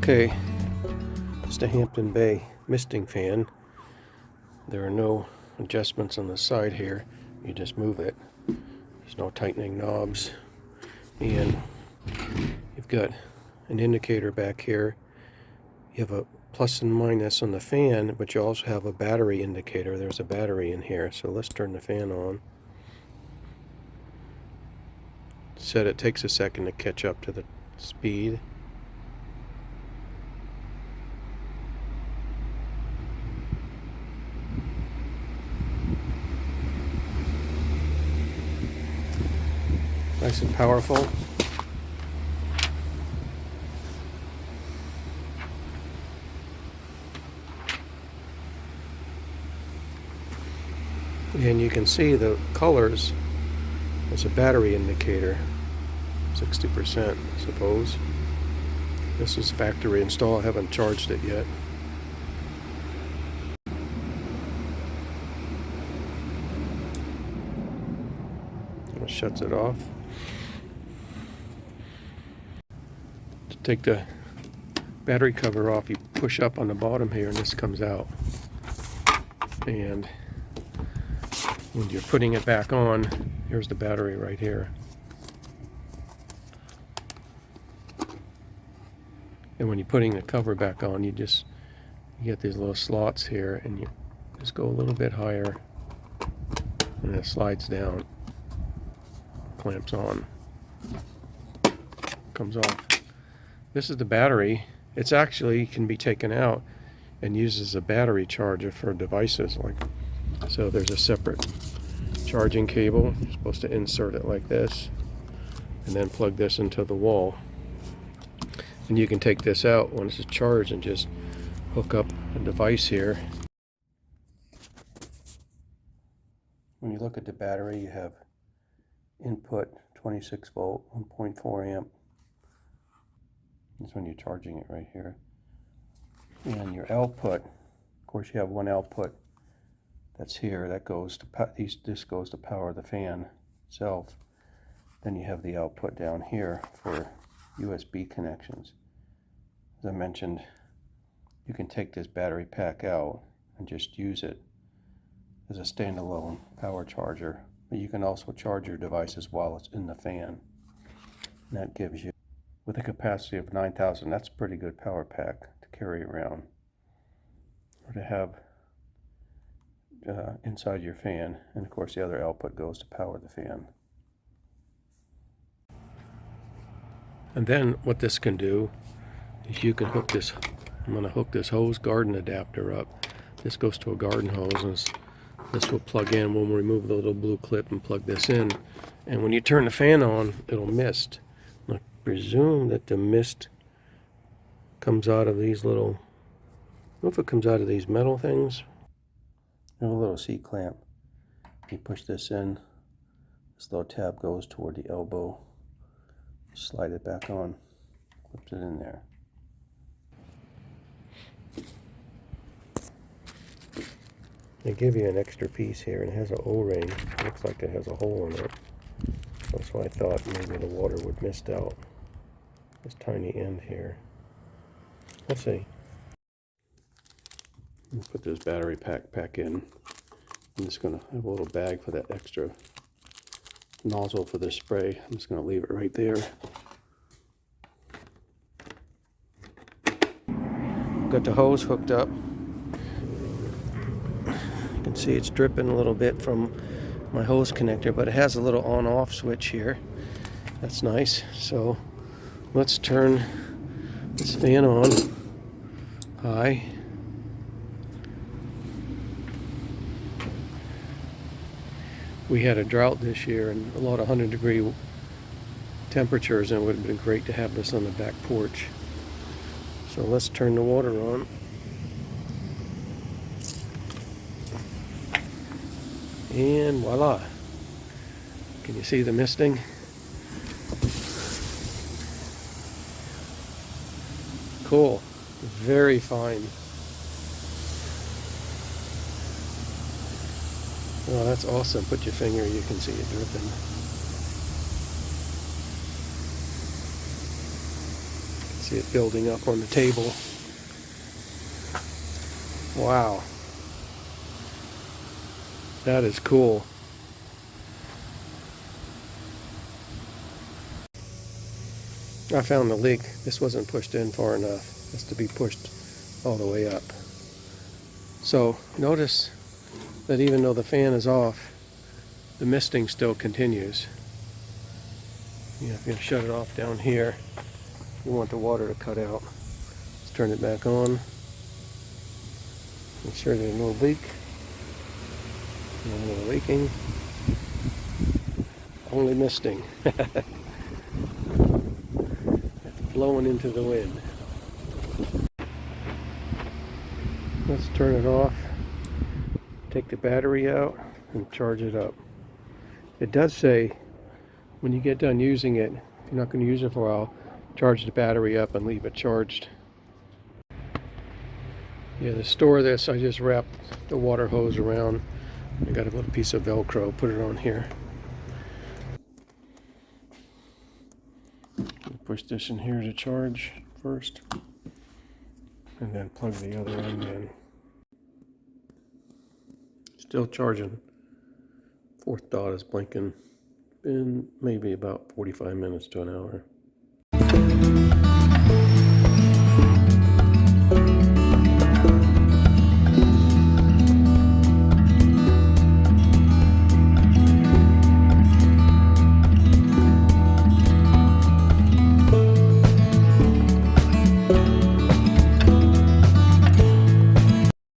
Okay, it's the Hampton Bay Misting Fan. There are no adjustments on the side here. You just move it. There's no tightening knobs. And you've got an indicator back here. You have a plus and minus on the fan, but you also have a battery indicator. There's a battery in here. So let's turn the fan on. Said it takes a second to catch up to the speed. Nice and powerful. And you can see the colors. It's a battery indicator, 60%, I suppose. This is factory install. I haven't charged it yet. It shuts it off. To take the battery cover off, you push up on the bottom here and this comes out. And when you're putting it back on, here's the battery right here. And when you're putting the cover back on, you get these little slots here, and you just go a little bit higher, and it slides down, clamps on, comes off. This is the battery. It's actually can be taken out and used as a battery charger for devices like. So there's a separate charging cable. You're supposed to insert it like this and then plug this into the wall. And you can take this out once it's charged and just hook up a device here. When you look at the battery, you have input 26 volt, 1.4 amp. That's when you're charging it right here. And your output, of course you have one output that's here, that goes to this goes to power the fan itself. Then you have the output down here for USB connections. As I mentioned, you can take this battery pack out and just use it as a standalone power charger, but you can also charge your devices while it's in the fan. And that gives you, with a capacity of 9,000, that's a pretty good power pack to carry around or to have inside your fan. And of course the other output goes to power the fan. And then what this can do is you can hook this, I'm going to hook this hose garden adapter up. This goes to a garden hose, and this will plug in. We'll remove the little blue clip and plug this in. And when you turn the fan on, it'll mist. I presume that the mist comes out of these little, I don't know if it comes out of these metal things. You have a little C clamp. You push this in, this little tab goes toward the elbow. Slide it back on, clips it in there. They give you an extra piece here, and it has an O-ring. Looks like it has a hole in it. That's why I thought maybe the water would mist out this tiny end here. Let's see. Let's put this battery pack in. I'm just going to have a little bag for that extra nozzle for the spray. I'm just going to leave it right there. Got the hose hooked up. You can see it's dripping a little bit from my hose connector, but it has a little on-off switch here. That's nice. So let's turn this fan on high. We had a drought this year and a lot of 100-degree temperatures, and it would have been great to have this on the back porch. So let's turn the water on. And voila. Can you see the misting? Cool. Very fine. Oh, that's awesome. Put your finger, you can see it dripping. See it building up on the table. Wow. That is cool. I found the leak. This wasn't pushed in far enough. It has to be pushed all the way up. So notice that even though the fan is off, the misting still continues. You know, if you shut it off down here, you want the water to cut out. Let's turn it back on. Make sure there's no leak. No more leaking. Only misting. Blowing into the wind. Let's turn it off. Take the battery out and charge it up. It does say when you get done using it, if you're not going to use it for a while, charge the battery up and leave it charged. Yeah, to store this, I just wrapped the water hose around. I got a little piece of Velcro, put it on here. Push this in here to charge first, and then plug the other end in. Still charging. Fourth dot is blinking. Been maybe about 45 minutes to an hour.